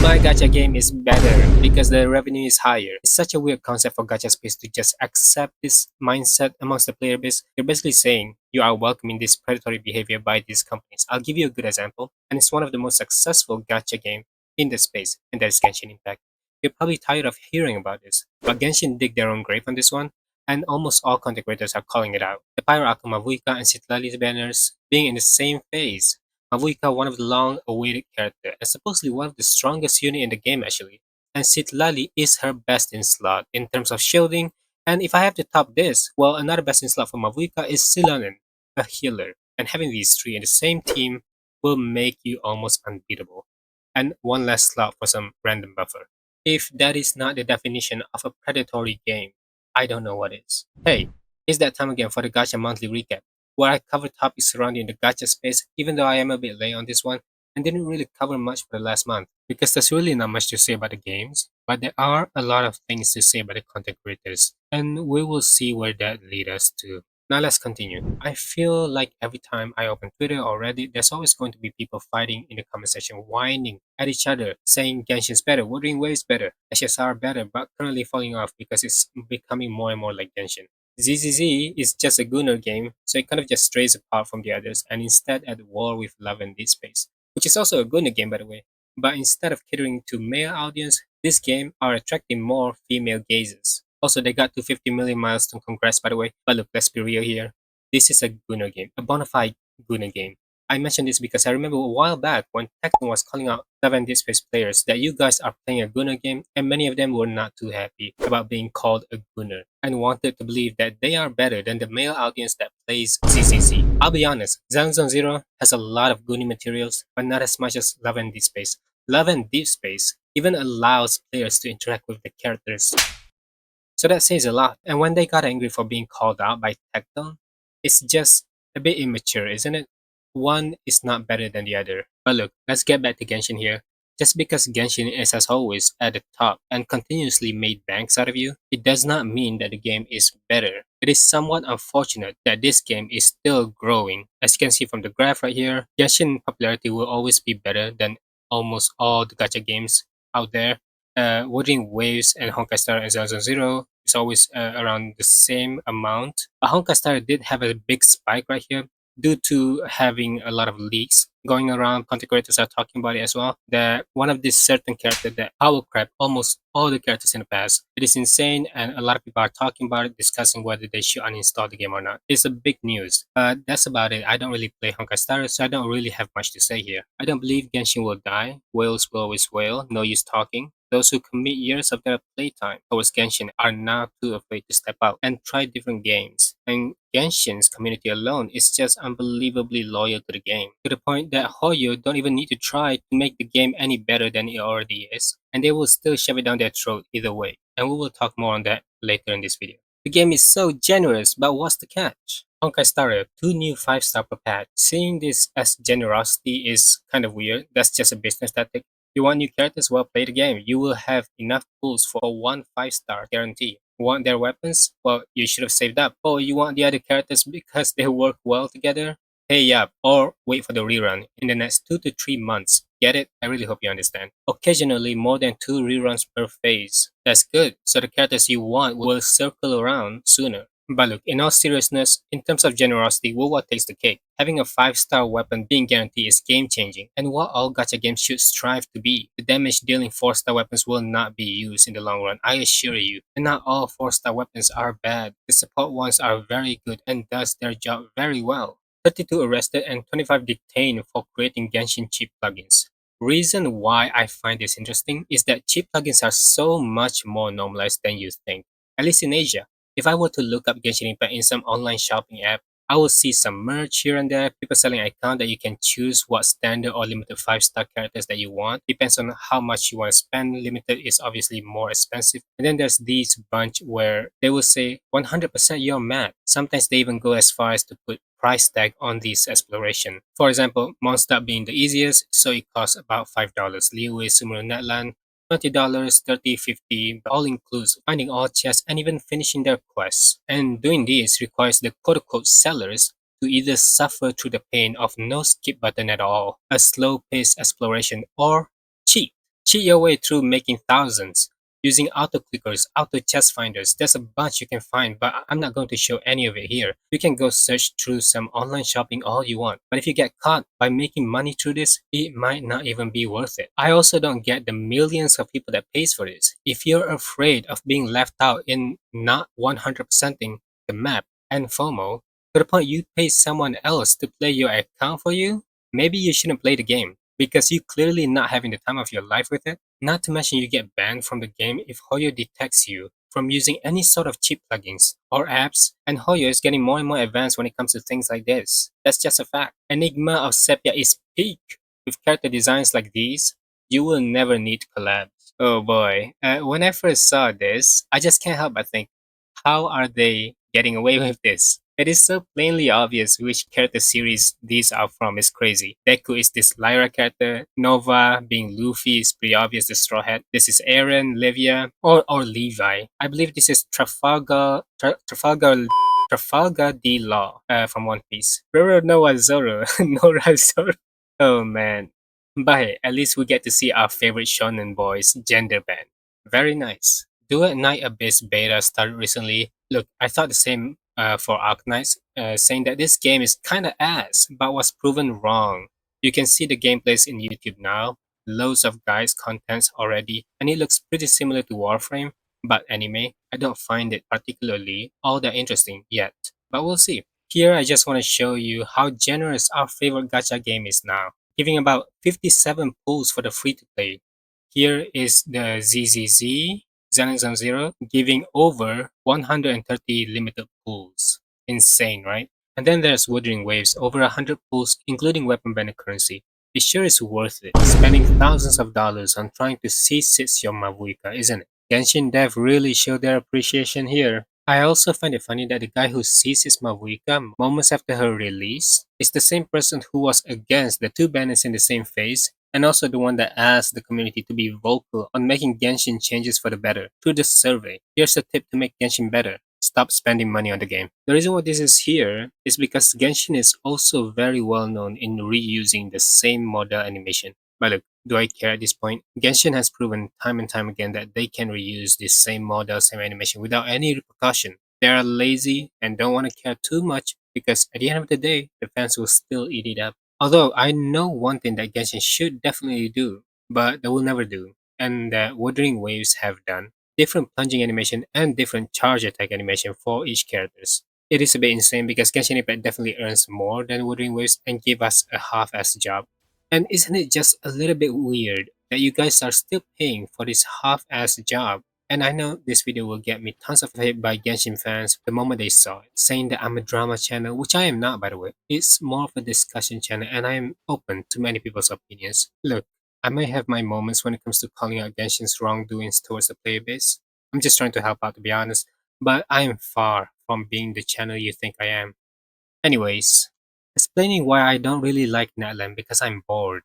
my gacha game is better because the revenue is higher. It's such a weird concept for gacha space to just accept this mindset amongst the player base. You're basically saying you are welcoming this predatory behavior by these companies. I'll give you a good example, and it's one of the most successful gacha game in the space, and that is Genshin Impact. You're probably tired of hearing about this, but Genshin dig their own grave on this one, and almost all content creators are calling it out. The Pyro Akuma Vuika and Citlali's banners being in the same phase. Mavuika, one of the long-awaited character, and supposedly one of the strongest unit in the game actually. And Citlali is her best in slot in terms of shielding, and if I have to top this, well, another best in slot for Mavuika is Silanen, a healer. And having these three in the same team will make you almost unbeatable. And one less slot for some random buffer. If that is not the definition of a predatory game, I don't know what is. Hey, it's that time again for the Gacha Monthly Recap, where I cover topics surrounding the gacha space, even though I am a bit late on this one and didn't really cover much for the last month, because there's really not much to say about the games, but there are a lot of things to say about the content creators, and we will see where that leads us to. Now let's continue. I feel like every time I open Twitter or Reddit, there's always going to be people fighting in the comment section, whining at each other, saying Genshin's better, Wuthering Waves better, SSR better, but currently falling off because it's becoming more and more like Genshin. ZZZ is just a Gooner game, so it kind of just strays apart from the others and instead at war with Love and Deepspace, which is also a Gooner game by the way. But instead of catering to male audience, this game are attracting more female gazers. Also, they got to 50 million milestone, congrats by the way. But look, let's be real here. This is a Gooner game, a bona fide Gooner game. I mentioned this because I remember a while back when Tecton was calling out Love and Deepspace players that you guys are playing a Gooner game, and many of them were not too happy about being called a Gooner and wanted to believe that they are better than the male audience that plays ZZZ. I'll be honest, Zone Zero has a lot of Goonie materials, but not as much as Love and Deepspace. Love and Deepspace even allows players to interact with the characters. So that says a lot. And when they got angry for being called out by Tecton, it's just a bit immature, isn't it? One is not better than the other. But look, let's get back to Genshin here. Just because Genshin is as always at the top and continuously made banks out of you, it does not mean that the game is better. It is somewhat unfortunate that this game is still growing. As you can see from the graph right here, Genshin popularity will always be better than almost all the gacha games out there. Wuthering Waves and Honkai Star and Zero Zero is always around the same amount. But Honkai Star did have a big spike right here due to having a lot of leaks going around. Content creators are talking about it as well. That one of these certain characters that power crap almost all the characters in the past. It is insane, and a lot of people are talking about it, discussing whether they should uninstall the game or not. It's a big news. But that's about it. I don't really play Honkai Star, so I don't really have much to say here. I don't believe Genshin will die. Whales will always wail. No use talking. Those who commit years of their playtime towards Genshin are now too afraid to step out and try different games. And Genshin's community alone is just unbelievably loyal to the game, to the point that Hoyo don't even need to try to make the game any better than it already is, and they will still shove it down their throat either way. And we will talk more on that later in this video. The game is so generous, but what's the catch? Honkai Star 2 new 5-star per patch. Seeing this as generosity is kind of weird. That's just a business tactic. You want new characters? Well, play the game. You will have enough pulls for one 5-star guarantee. Want their weapons? Well, you should have saved up. Oh, you want the other characters because they work well together? Pay up or wait for the rerun in the next 2 to 3 months. Get it? I really hope you understand. Occasionally, more than 2 reruns per phase. That's good, so the characters you want will circle around sooner. But look, in all seriousness, in terms of generosity, WuWa takes the cake. Having a 5-star weapon being guaranteed is game-changing, and what all gacha games should strive to be. The damage-dealing 4-star weapons will not be used in the long run, I assure you. And not all 4-star weapons are bad. The support ones are very good and does their job very well. 32 arrested and 25 detained for creating Genshin cheap plugins. Reason why I find this interesting is that cheap plugins are so much more normalized than you think, at least in Asia. If I were to look up Genshin Impact in some online shopping app, I will see some merch here and there, people selling icons that you can choose what standard or limited 5-star characters that you want. Depends on how much you want to spend. Limited is obviously more expensive. And then there's these bunch where they will say 100% your mad. Sometimes they even go as far as to put price tag on this exploration. For example, Mondstadt being the easiest, so it costs about $5. Liyue Sumeru Natlan, $20, $30, $50, but all includes finding all chests and even finishing their quests. And doing this requires the quote-unquote sellers to either suffer through the pain of no skip button at all, a slow-paced exploration, or cheat. Cheat your way through making thousands using auto clickers, auto chest finders. There's a bunch you can find, but I'm not going to show any of it here. You can go search through some online shopping all you want. But if you get caught by making money through this, it might not even be worth it. I also don't get the millions of people that pays for this. If you're afraid of being left out in not 100%ing the map and FOMO, to the point you pay someone else to play your account for you, maybe you shouldn't play the game because you clearly not having the time of your life with it. Not to mention you get banned from the game if Hoyo detects you from using any sort of cheap plugins or apps, and Hoyo is getting more and more advanced when it comes to things like this. That's just a fact. Enigma of Sepia is peak. With character designs like these, you will never need collabs. Oh boy, when I first saw this, I just can't help but think, how are they getting away with this? It is so plainly obvious which character series these are from is crazy. Deku is this Lyra character, Nova being Luffy is pretty obvious, the Straw Hat. This is Eren, Livia, or Levi. I believe this is Trafalgar D. Law from One Piece. Roro Noah Zoro, Nora Zoro. Oh man. But hey, at least we get to see our favorite shonen boys gender band. Very nice. Duet Night Abyss beta started recently. Look, I thought the same for Arknights, saying that this game is kinda ass, but was proven wrong. You can see the gameplays in YouTube now, loads of guys' contents already, and it looks pretty similar to Warframe, but anime, I don't find it particularly all that interesting yet, but we'll see. Here I just want to show you how generous our favorite gacha game is now, giving about 57 pulls for the free-to-play. Here is the ZZZ, Zenexon Zero, giving over 130 limited pulls. Insane, right? And then there's Wuthering Waves, over 100 pulls, including weapon banned currency. It sure is worth it, spending thousands of dollars on trying to seize your Mavuika, isn't it? Genshin Dev really showed their appreciation here. I also find it funny that the guy who seizes Mavuika moments after her release is the same person who was against the two banners in the same phase, and also the one that asked the community to be vocal on making Genshin changes for the better through this survey. Here's a tip to make Genshin better. Stop spending money on the game. The reason why this is here is because Genshin is also very well known in reusing the same model animation. But look, do I care at this point? Genshin has proven time and time again that they can reuse the same model, same animation without any repercussion. They are lazy and don't want to care too much because at the end of the day, the fans will still eat it up. Although I know one thing that Genshin should definitely do, but they will never do, and that Wuthering Waves have done, different plunging animation and different charge attack animation for each characters. It is a bit insane because Genshin Impact definitely earns more than Wuthering Waves and give us a half-ass job. And isn't it just a little bit weird that you guys are still paying for this half-ass job? And I know this video will get me tons of hate by Genshin fans the moment they saw it, saying that I'm a drama channel, which I am not, by the way. It's more of a discussion channel, and I am open to many people's opinions. Look, I may have my moments when it comes to calling out Genshin's wrongdoings towards the player base. I'm just trying to help out, to be honest, but I am far from being the channel you think I am. Anyways, explaining why I don't really like Natlan because I'm bored.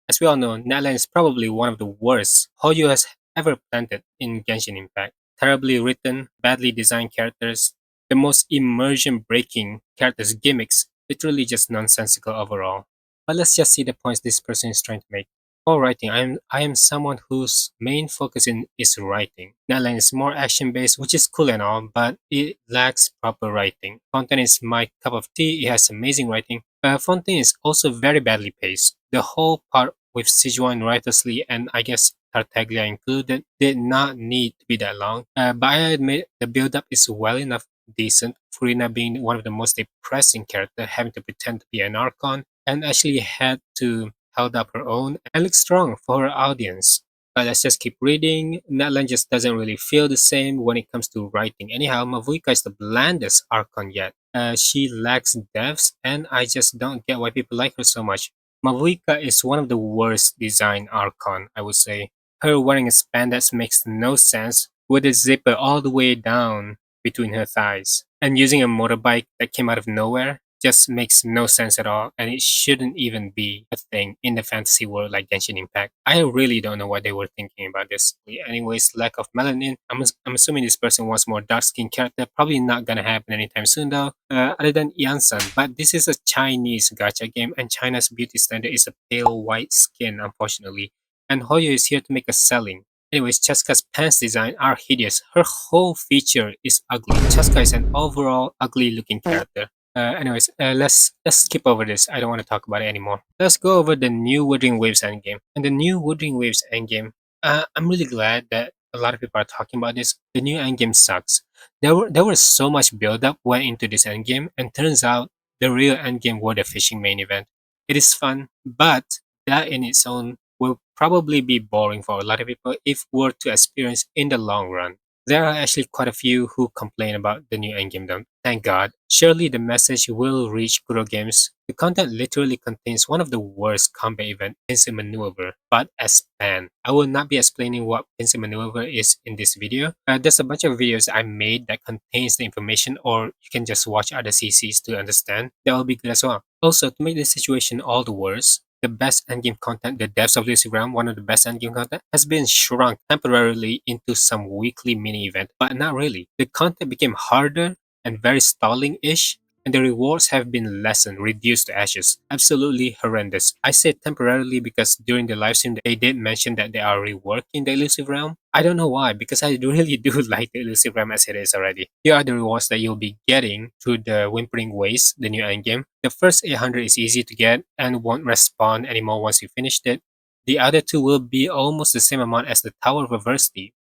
As we all know, Natlan is probably one of the worst Hoyo has ever planted in Genshin Impact. Terribly written, badly designed characters, the most immersion breaking characters gimmicks, literally just nonsensical overall. But let's just see the points this person is trying to make. For writing, I am someone whose main focus is writing. Natlan is more action based, which is cool and all, but it lacks proper writing. Content is my cup of tea. It has amazing writing. Fontaine is also very badly paced. The whole part with Sijuan Writersley and I guess Tartaglia included did not need to be that long. But I admit the build up is well enough decent. Furina being one of the most depressing characters, having to pretend to be an Archon, and actually had to held up her own and look strong for her audience. But let's just keep reading. Natlan just doesn't really feel the same when it comes to writing. Anyhow, Mavuika is the blandest Archon yet. She lacks depth, and I just don't get why people like her so much. Mavuika is one of the worst designed Archon, I would say. Her wearing a spandex makes no sense with a zipper all the way down between her thighs. And using a motorbike that came out of nowhere just makes no sense at all, and it shouldn't even be a thing in the fantasy world like Genshin Impact. I really don't know what they were thinking about this. Anyways, lack of melanin. I'm assuming this person wants more dark skin character. Probably not gonna happen anytime soon though, other than Yansan. But this is a Chinese gacha game, and China's beauty standard is a pale white skin, unfortunately. and Hoyo is here to make us selling. Anyways, Cheska's pants design are hideous. Her whole feature is ugly. Cheska is an overall ugly looking character. Let's skip over this. I don't want to talk about it anymore. Let's go over the new Wuthering Waves endgame. And the new Wuthering Waves endgame, I'm really glad that a lot of people are talking about this. The new endgame sucks. There was so much build up went into this endgame, and turns out the real endgame were the fishing main event. It is fun, but that in its own will probably be boring for a lot of people if were to experience in the long run. There are actually quite a few who complain about the new endgame though. Thank God. Surely the message will reach Kuro games. The content literally contains one of the worst combat event, Pincer Maneuver, but as pan. I will not be explaining what Pincer Maneuver is in this video. There's a bunch of videos I made that contains the information, or you can just watch other CCs to understand. That will be good as well. Also, to make the situation all the worse, the best endgame content, the Depths of Lucigram, one of the best endgame content, has been shrunk temporarily into some weekly mini event, but not really. The content became harder and very stalling-ish, and the rewards have been lessened, reduced to ashes. Absolutely horrendous. I say temporarily because during the livestream they did mention that they are reworking the Elusive Realm. I don't know why, because I really do like the Elusive Realm as it is already. Here are the rewards that you'll be getting through the Whimpering Ways, the new endgame. The first 800 is easy to get and won't respawn anymore once you finished it. The other two will be almost the same amount as the Tower of Adversity.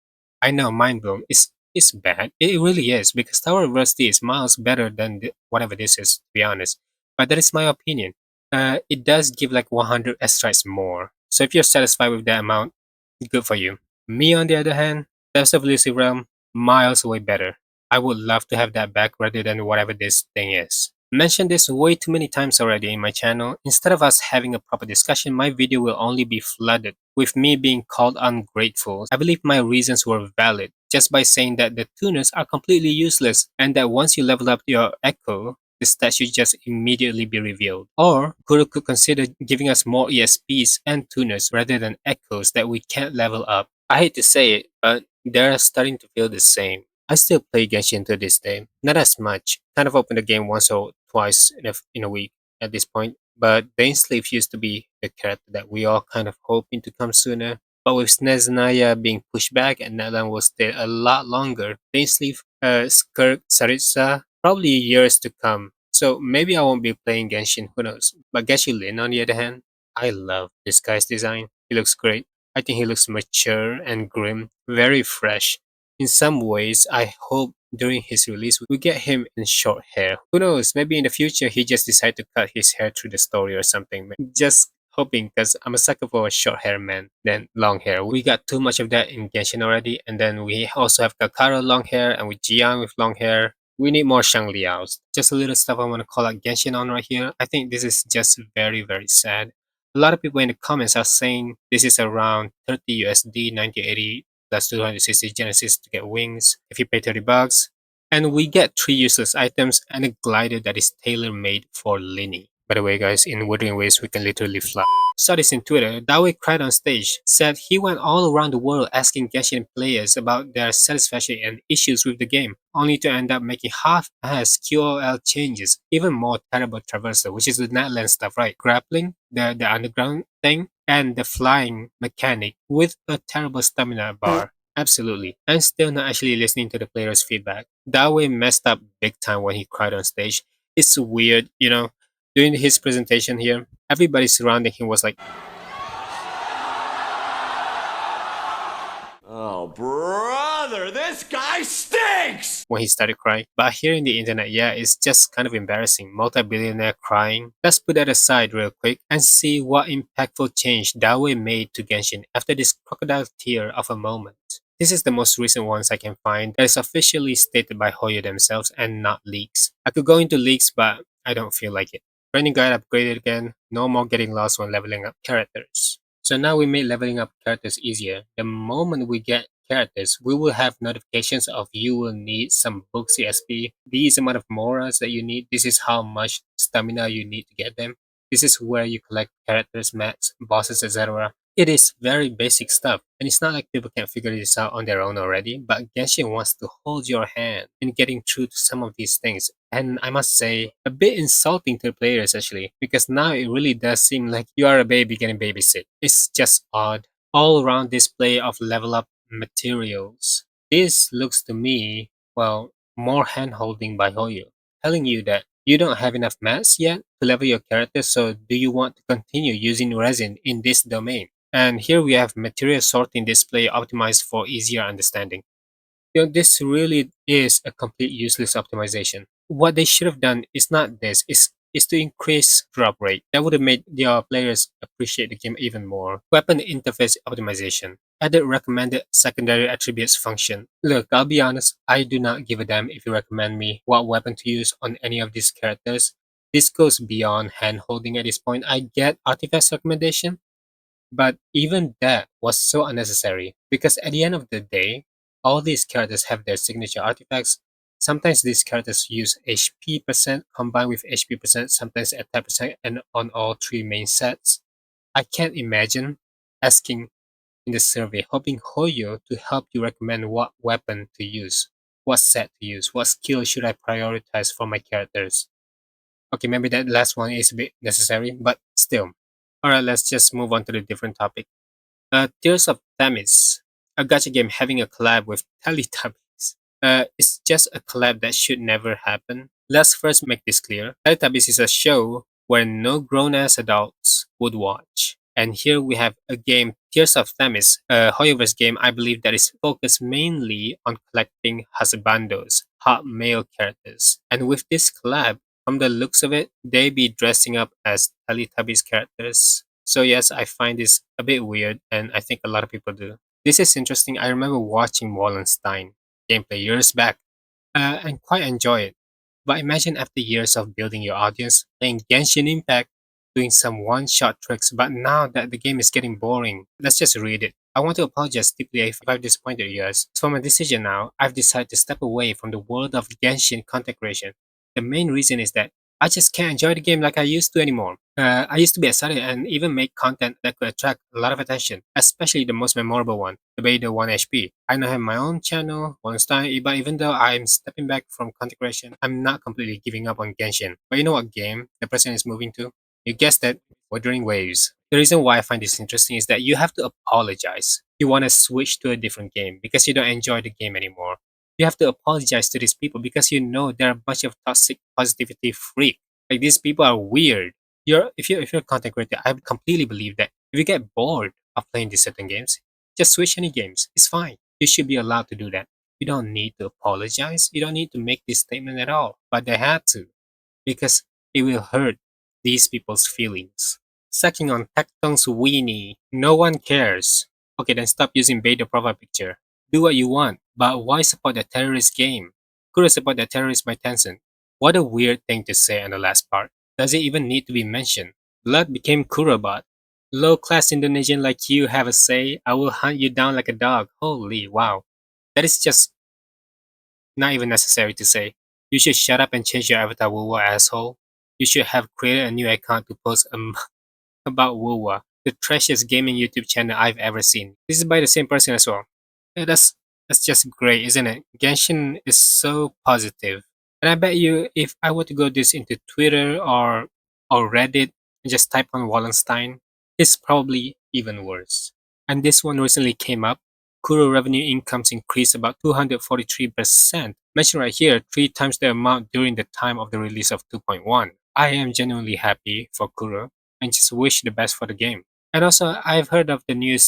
I know, mind blown. It's bad. It really is, because Tower of Adversity is miles better than whatever this is, to be honest. But that is my opinion. It does give like 100 strikes more. So if you're satisfied with that amount, good for you. Me, on the other hand, Depths of Lucy Realm, miles way better. I would love to have that back rather than whatever this thing is. Mentioned this way too many times already in my channel. Instead of us having a proper discussion, my video will only be flooded with me being called ungrateful. I believe my reasons were valid just by saying that the tuners are completely useless and that once you level up your echo, the stats should just immediately be revealed. Or Kuro could consider giving us more EXPs and tuners rather than echoes that we can't level up. I hate to say it, but they're starting to feel the same. I still play Genshin to this day. Not as much. Kind of open the game once or twice in a week at this point. But Dainsleaf used to be the character that we all kind of hoping to come sooner. But with Snezhnaya being pushed back and Natlan will stay a lot longer, Dainsleaf, Skirk, Saritsa, probably years to come. So maybe I won't be playing Genshin, who knows. But Geshu Lin, on the other hand, I love this guy's design. He looks great. I think he looks mature and grim, very fresh. In some ways, I hope during his release we get him in short hair. Who knows, maybe in the future he just decide to cut his hair through the story or something. Just hoping, because I'm a sucker for a short hair man than long hair. We got too much of that in Genshin already, and then we also have Kakaro long hair and with Jian with long hair. We need more Shangliaos. Just a little stuff I want to call out Genshin on right here. I think this is just very, very sad. A lot of people in the comments are saying this is around 30 USD, 9080 plus 260 Genesis to get wings if you pay 30 bucks. And we get 3 useless items and a glider that is tailor-made for Linny. By the way guys, in Wuthering Waves we can literally fly. Saw this in Twitter. Dawei cried on stage, said he went all around the world asking Genshin players about their satisfaction and issues with the game, only to end up making half-ass QOL changes, even more terrible traversal, which is the Natlan stuff, right? Grappling, the underground thing, and the flying mechanic with a terrible stamina bar. Absolutely. I'm still not actually listening to the players' feedback. Dawei messed up big time when he cried on stage. It's weird, you know. During his presentation here, everybody surrounding him was like, "Oh, brother, this guy stinks!" when he started crying. But here in the internet, yeah, it's just kind of embarrassing. Multi-billionaire crying. Let's put that aside real quick and see what impactful change Dawei made to Genshin after this crocodile tear of a moment. This is the most recent ones I can find that is officially stated by Hoyo themselves and not leaks. I could go into leaks, but I don't feel like it. Training guide upgraded again, no more getting lost when leveling up characters. So now we made leveling up characters easier. The moment we get characters, we will have notifications of you will need some book CSP, these amount of moras that you need, this is how much stamina you need to get them. This is where you collect characters, mats, bosses, etc. It is very basic stuff, and it's not like people can figure this out on their own already, but Genshin wants to hold your hand in getting through to some of these things. And I must say, a bit insulting to the players actually, because now it really does seem like you are a baby getting babysit. It's just odd. all-round display of level up materials. This looks to me, well, more hand-holding by Hoyo, telling you that you don't have enough mass yet to level your character, so do you want to continue using resin in this domain? And here we have material sorting display optimized for easier understanding. This really is a complete useless optimization. What they should have done is not this, is to increase drop rate. That would have made their players appreciate the game even more. Weapon interface optimization. Added recommended secondary attributes function. Look, I'll be honest, I do not give a damn if you recommend me what weapon to use on any of these characters. This goes beyond hand holding at this point. I get artifacts recommendation, but even that was so unnecessary because at the end of the day, all these characters have their signature artifacts. Sometimes these characters use HP percent combined with HP percent, sometimes attack percent, and on all three main sets. I can't imagine asking in the survey, hoping Hoyo to help you recommend what weapon to use, what set to use, what skill should I prioritize for my characters. Okay, maybe that last one is a bit necessary, but still. Alright, let's just move on to the different topic. Tears of Themis, a gacha game having a collab with Teletubbies. It's just a collab that should never happen. Let's first make this clear. Teletubbies is a show where no grown-ass adults would watch. And here we have a game, Tears of Themis, a Hoyoverse game I believe that is focused mainly on collecting husbandos, hot male characters. And with this collab, from the looks of it, they be dressing up as Teletubbies characters. So yes, I find this a bit weird, and I think a lot of people do. This is interesting. I remember watching Wallenstein gameplay years back, and quite enjoy it. But imagine after years of building your audience, playing Genshin Impact, doing some one-shot tricks, but now that the game is getting boring, let's just read it. I want to apologize deeply if I've disappointed you guys. For my decision now, I've decided to step away from the world of Genshin content creation. The main reason is that I just can't enjoy the game like I used to anymore. I used to be excited and even make content that could attract a lot of attention, especially the most memorable one, the Beta 1 HP. I now have my own channel, one style, but even though I'm stepping back from content creation, I'm not completely giving up on Genshin. But you know what game the person is moving to? You guessed it, Wuthering Waves. The reason why I find this interesting is that you have to apologize. You want to switch to a different game because you don't enjoy the game anymore. You have to apologize to these people because you know they're a bunch of toxic positivity freak. Like these people are weird. If you're a content creator, I completely believe that if you get bored of playing these certain games, just switch any games. It's fine. You should be allowed to do that. You don't need to apologize. You don't need to make this statement at all. But they had to because it will hurt these people's feelings. Sucking on Tecton's weenie. No one cares. Okay, then stop using beta profile picture. Do what you want, but why support a terrorist game? Kuro support the terrorist by Tencent. What a weird thing to say on the last part. Does it even need to be mentioned? Blood became Kurobot. Low class Indonesian like you have a say. I will hunt you down like a dog. Holy wow. That is just not even necessary to say. You should shut up and change your avatar, WuWa asshole. You should have created a new account to post about WuWa, the trashiest gaming YouTube channel I've ever seen. This is by the same person as well. Yeah, that's just great, isn't it? Genshin is so positive. And I bet you if I were to go this into Twitter or Reddit and just type on Wallenstein, it's probably even worse. And this one recently came up. Kuro revenue incomes increased about 243%. Mentioned right here, 3 times the amount during the time of the release of 2.1. I am genuinely happy for Kuro and just wish the best for the game. And also, I've heard of the new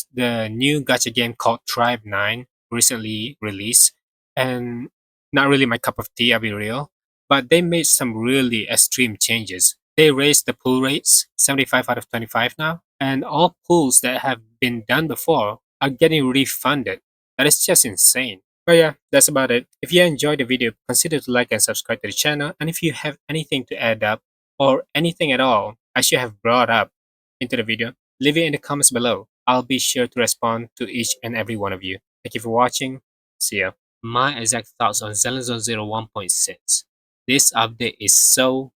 gacha game called Tribe 9 recently released, and not really my cup of tea, I'll be real, but they made some really extreme changes. They raised the pull rates 75 out of 25 now, and all pulls that have been done before are getting refunded. That is just insane. But yeah, that's about it. If you enjoyed the video, consider to like and subscribe to the channel, and if you have anything to add up or anything at all I should have brought up into the video, leave it in the comments below. I'll be sure to respond to each and every one of you. Thank you for watching. See ya. My exact thoughts on Zone 1.6. This update is so